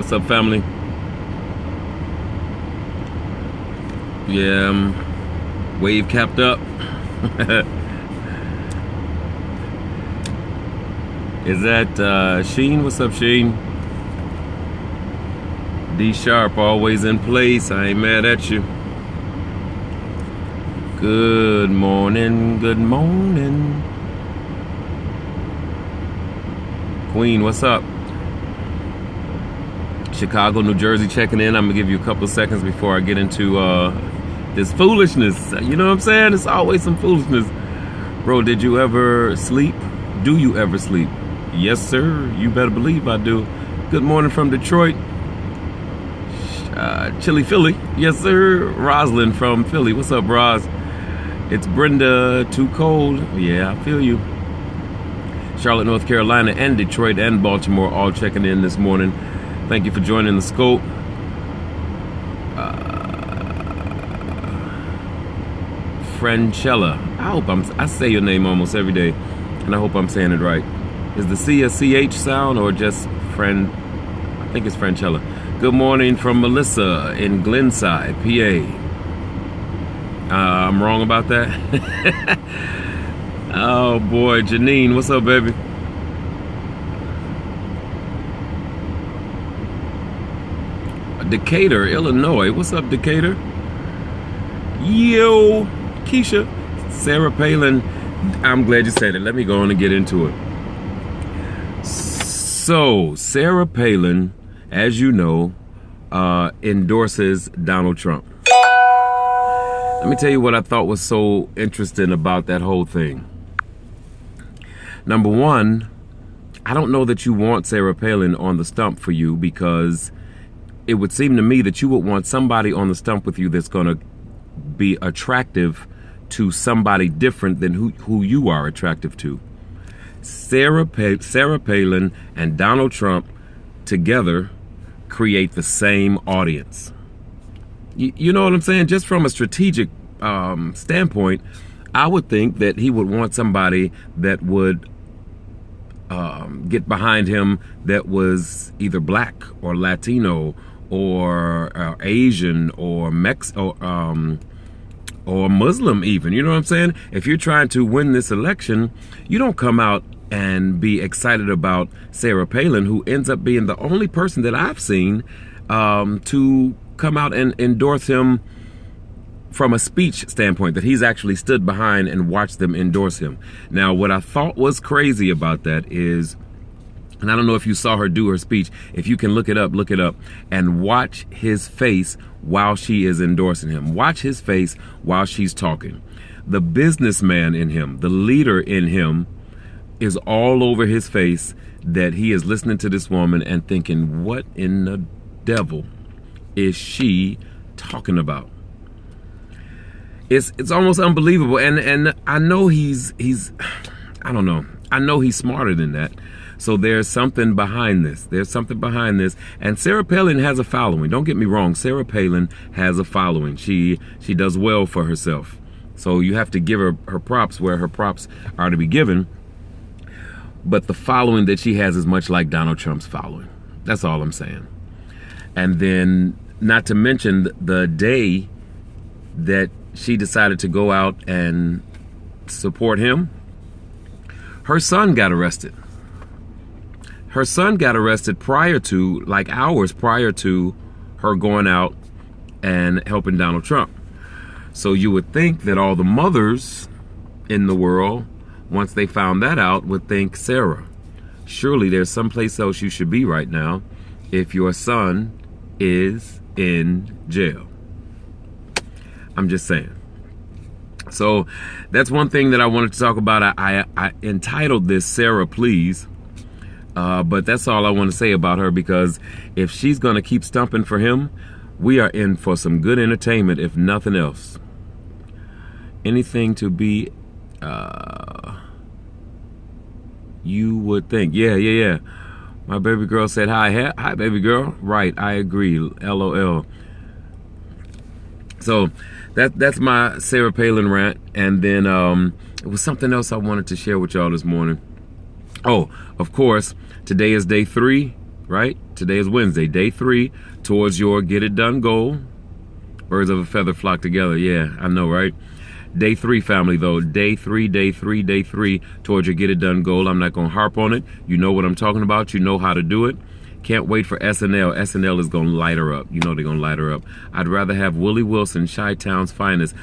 What's up, family? Yeah, wave capped up. Is that Sheen? What's up, Sheen? D Sharp always in place. I ain't mad at you. Good morning, good morning. Queen, what's up? Chicago, New Jersey checking in. I'm gonna give you a couple of seconds before I get into this foolishness. You know what I'm saying? It's always some foolishness. Bro, did you ever sleep? Do you ever sleep? Yes, sir. You better believe I do. Good morning from Detroit. Chilly Philly. Yes, sir. Roslyn from Philly. What's up, Roz? It's Brenda. Too cold. Yeah, I feel you. Charlotte, North Carolina, and Detroit and Baltimore all checking in this morning. Thank you for joining the scope. Franchella. I hope I say your name almost every day, and I hope I'm saying it right. Is the C a CH sound or just friend? I think it's Franchella. Good morning from Melissa in Glenside, PA. I'm wrong about that. Oh boy, Janine, what's up, baby? Decatur, Illinois. What's up, Decatur? Yo, Keisha. Sarah Palin. I'm glad you said it. Let me go on and get into it. So, Sarah Palin, as you know, endorses Donald Trump. Let me tell you what I thought was so interesting about that whole thing. Number one, I don't know that you want Sarah Palin on the stump for you, because it would seem to me that you would want somebody on the stump with you that's going to be attractive to somebody different than who you are attractive to. Sarah Palin and Donald Trump together create the same audience. You know what I'm saying? Just from a strategic standpoint, I would think that he would want somebody that would get behind him that was either black or Latino or Asian or or Muslim even. You know what I'm saying? If you're trying to win this election, you don't come out and be excited about Sarah Palin, who ends up being the only person that I've seen to come out and endorse him from a speech standpoint, that he's actually stood behind and watched them endorse him. Now, what I thought was crazy about that is, and I don't know if you saw her do her speech, if you can look it up and watch his face while she is endorsing him. Watch his face while she's talking. The businessman in him, the leader in him, is all over his face that he is listening to this woman and thinking, what in the devil is she talking about? It's almost unbelievable, and I know he's I don't know. I know he's smarter than that. So there's something behind this. There's something behind this. And Sarah Palin has a following. Don't get me wrong. Sarah Palin has a following. She does well for herself. So you have to give her props where her props are to be given. But the following that she has is much like Donald Trump's following. That's all I'm saying. And then, not to mention the day that she decided to go out and support him, her son got arrested. Her son got arrested prior to, like hours prior to her going out and helping Donald Trump. So you would think that all the mothers in the world, once they found that out, would think, Sarah, surely there's someplace else you should be right now if your son is in jail. I'm just saying. So that's one thing that I wanted to talk about. I entitled this Sarah Please, but that's all I want to say about her, because if she's going to keep stumping for him, we are in for some good entertainment, if nothing else. Anything to be, you would think. Yeah. My baby girl said hi. Hi, baby girl. Right, I agree. LOL. So that's my Sarah Palin rant. And then it was something else I wanted to share with y'all this morning. Oh, of course, today is day 3 right? Today is Wednesday, day 3 towards your get it done goal. Birds of a feather flock together. Yeah, I know, right? Day 3, family, though. Day 3 towards your get it done goal. I'm not going to harp on it. You know what I'm talking about. You know how to do it. Can't wait for SNL. SNL is going to light her up. You know they're going to light her up. I'd rather have Willie Wilson, Chi-Town's finest.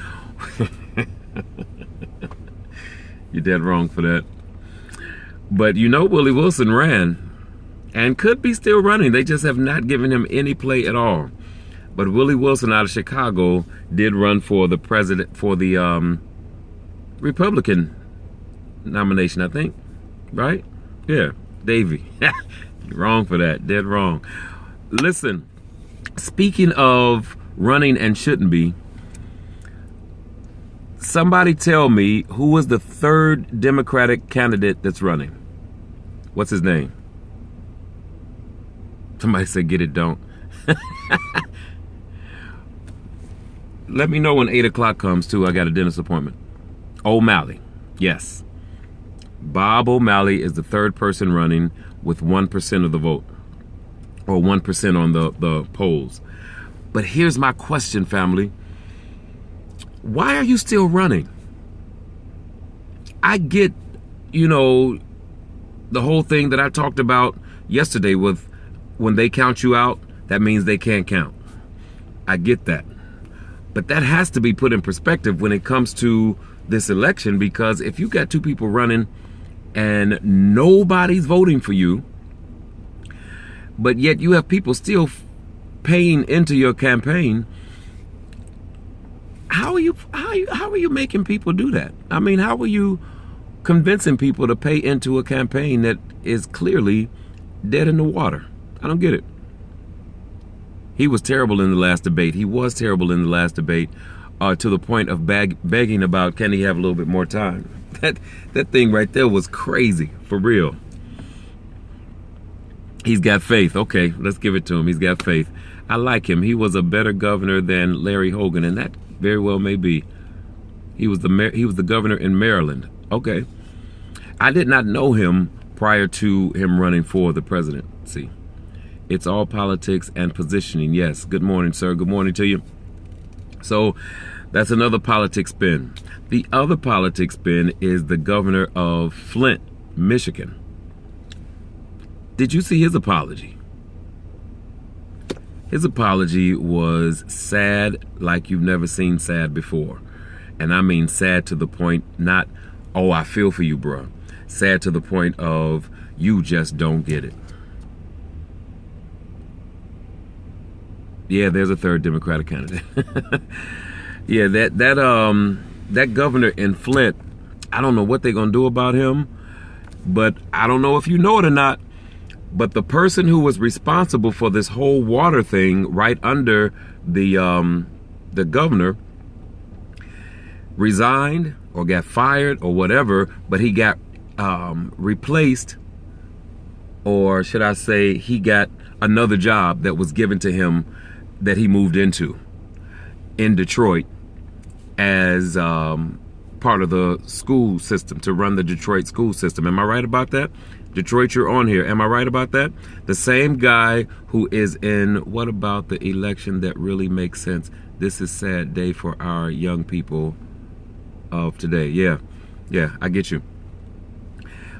You're dead wrong for that. But you know Willie Wilson ran and could be still running. They just have not given him any play at all. But Willie Wilson out of Chicago did run for the president, for the Republican nomination, I think. Right? Yeah, Davey. You're wrong for that. Dead wrong. Listen, speaking of running and shouldn't be, somebody tell me who was the 3rd Democratic candidate that's running. What's his name? Somebody said get it don't. Let me know when 8 o'clock comes too. I got a dentist appointment. OMalley. Yes. Bob OMalley is the 3rd person running with 1% of the vote. Or 1% on the polls. But here's my question, family. Why are you still running? I get, you know, the whole thing that I talked about yesterday with when they count you out, that means they can't count. I get that. But that has to be put in perspective when it comes to this election, because if you got 2 people running and nobody's voting for you, but yet you have people still paying into your campaign, how are you making people do that? I mean, how are you convincing people to pay into a campaign that is clearly dead in the water? I don't get it. He was terrible in the last debate. He was terrible in the last debate, to the point of begging about, can he have a little bit more time? That thing right there was crazy, for real. He's got faith. Okay, let's give it to him. He's got faith. I like him. He was a better governor than Larry Hogan, and that very well may be. He was the governor in Maryland. Okay. I did not know him prior to him running for the presidency. It's all politics and positioning. Yes. Good morning, sir. Good morning to you. So that's another politics spin. The other politics spin is the governor of Flint, Michigan. Did you see his apology? His apology was sad like you've never seen sad before. And I mean sad to the point, not, oh, I feel for you, bro. Sad to the point of, you just don't get it. Yeah, there's a 3rd Democratic candidate. Yeah, that governor in Flint, I don't know what they're going to do about him, but I don't know if you know it or not, but the person who was responsible for this whole water thing right under the governor resigned or got fired or whatever, but he got replaced, or should I say he got another job that was given to him that he moved into in Detroit as part of the school system, to run the Detroit school system. Am I right about that? Detroit, you're on here. Am I right about that? The same guy who is in What About the Election That Really Makes Sense? This is a sad day for our young people of today. Yeah, I get you.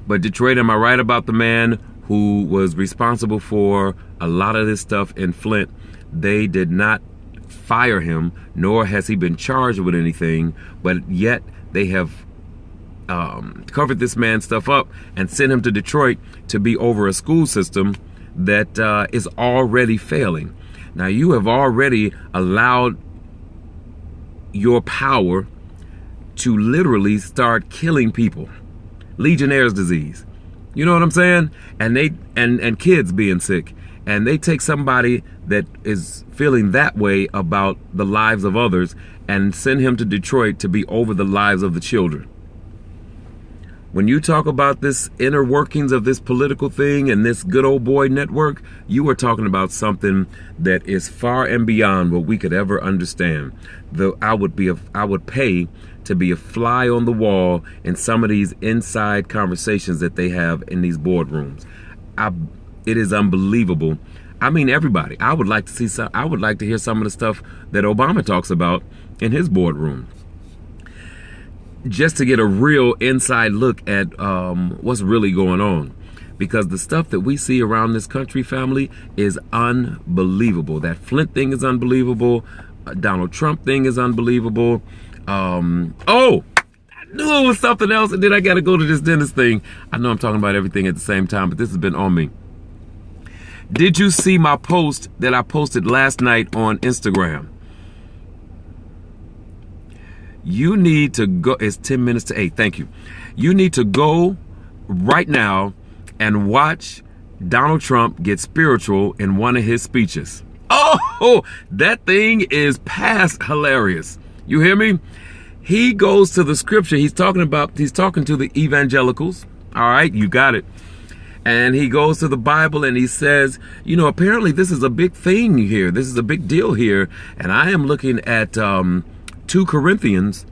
But Detroit, am I right about the man who was responsible for a lot of this stuff in Flint? They did not fire him, nor has he been charged with anything, but yet they have covered this man's stuff up and sent him to Detroit to be over a school system that is already failing. Now, you have already allowed your power to literally start killing people. Legionnaire's disease. You know what I'm saying? And they and kids being sick. And they take somebody that is feeling that way about the lives of others and send him to Detroit to be over the lives of the children. When you talk about this inner workings of this political thing and this good old boy network, you are talking about something that is far and beyond what we could ever understand. I would pay to be a fly on the wall in some of these inside conversations that they have in these boardrooms. It is unbelievable. I mean, everybody. I would like to see some. I would like to hear some of the stuff that Obama talks about in his boardroom, just to get a real inside look at what's really going on. Because the stuff that we see around this country, family, is unbelievable. That Flint thing is unbelievable. Donald Trump thing is unbelievable. Oh, I knew it was something else, and then I got to go to this dentist thing. I know I'm talking about everything at the same time, but this has been on me. Did you see my post that I posted last night on Instagram? You need to go. It's 10 minutes to 8. Thank you. You need to go right now and watch Donald Trump get spiritual in one of his speeches. Oh, that thing is past hilarious. You hear me? He goes to the scripture. He's talking to the evangelicals. All right, you got it. And he goes to the Bible and he says, you know, apparently this is a big thing here. This is a big deal here. And I am looking at 2 Corinthians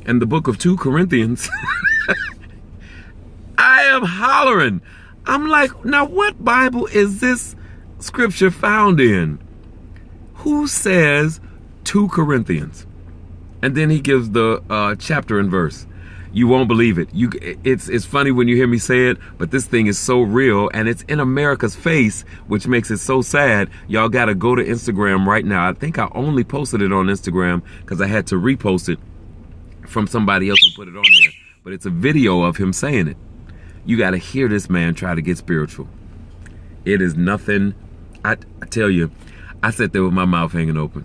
and the book of 2 Corinthians. I am hollering. I'm like, now what Bible is this scripture found in? Who says 2 Corinthians? And then he gives the chapter and verse. You won't believe it. It's funny when you hear me say it, but this thing is so real, and it's in America's face, which makes it so sad. Y'all got to go to Instagram right now. I think I only posted it on Instagram because I had to repost it from somebody else who put it on there. But it's a video of him saying it. You got to hear this man try to get spiritual. It is nothing. I tell you, I sat there with my mouth hanging open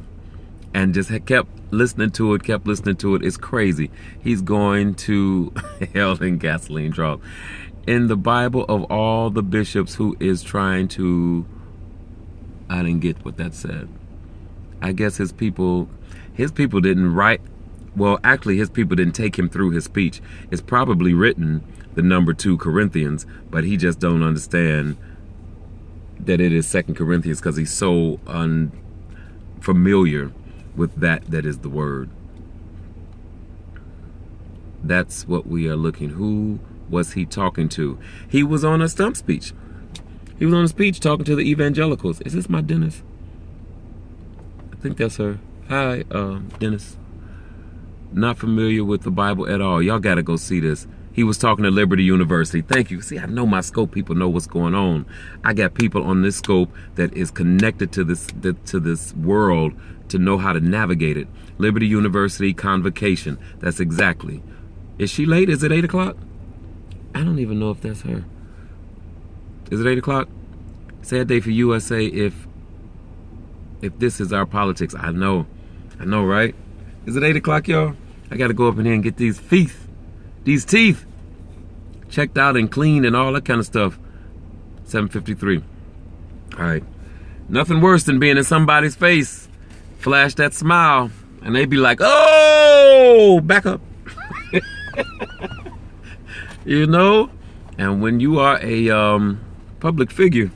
and just kept listening to it, It's crazy. He's going to hell in gasoline drop. In the Bible, of all the bishops who is trying to, I didn't get what that said. I guess his people didn't write. Well, actually, his people didn't take him through his speech. It's probably written the number 2 Corinthians, but he just don't understand that it is 2 Corinthians because he's so unfamiliar with that is the word. That's what we are looking. Who was he talking to? He was on a stump speech. He was on a speech talking to the evangelicals. Is this my dentist? I think that's her. Hi, dentist. Not familiar with the Bible at all. Y'all gotta go see this. He was talking to Liberty University. Thank you. See, I know my scope people know what's going on. I got people on this scope that is connected to this world to know how to navigate it. Liberty University Convocation. That's exactly. Is she late? Is it 8 o'clock? I don't even know if that's her. Is it 8 o'clock? Sad day for USA if this is our politics. I know, right? Is it 8 o'clock, y'all? I got to go up in here and get these teeth checked out and cleaned and all that kind of stuff. 7:53. All right. Nothing worse than being in somebody's face, flash that smile, and they be like, oh, back up. You know? And when you are a public figure,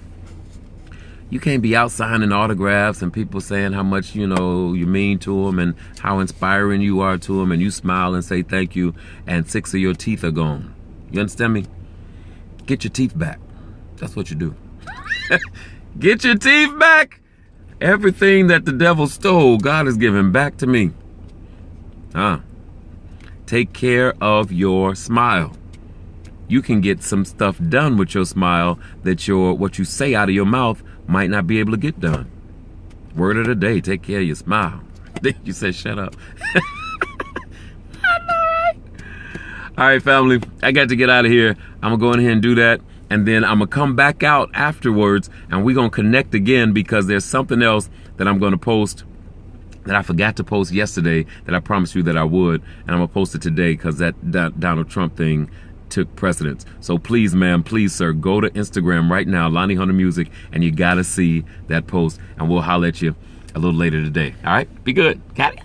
you can't be out signing autographs and people saying how much, you know, you mean to them and how inspiring you are to them, and you smile and say thank you, and 6 of your teeth are gone. You understand me? Get your teeth back. That's what you do. Get your teeth back. Everything that the devil stole, God is giving back to me. Take care of your smile. You can get some stuff done with your smile that what you say out of your mouth might not be able to get done. Word of the day, take care of your smile. You said shut up. I know, right? All right, family, I got to get out of here. I'm going to go in here and do that. And then I'm going to come back out afterwards and we're going to connect again because there's something else that I'm going to post that I forgot to post yesterday that I promised you that I would. And I'm going to post it today because that Donald Trump thing took precedence. So please, ma'am, please, sir, go to Instagram right now, Lonnie Hunter Music, and you got to see that post. And we'll holler at you a little later today. All right? Be good. Got it?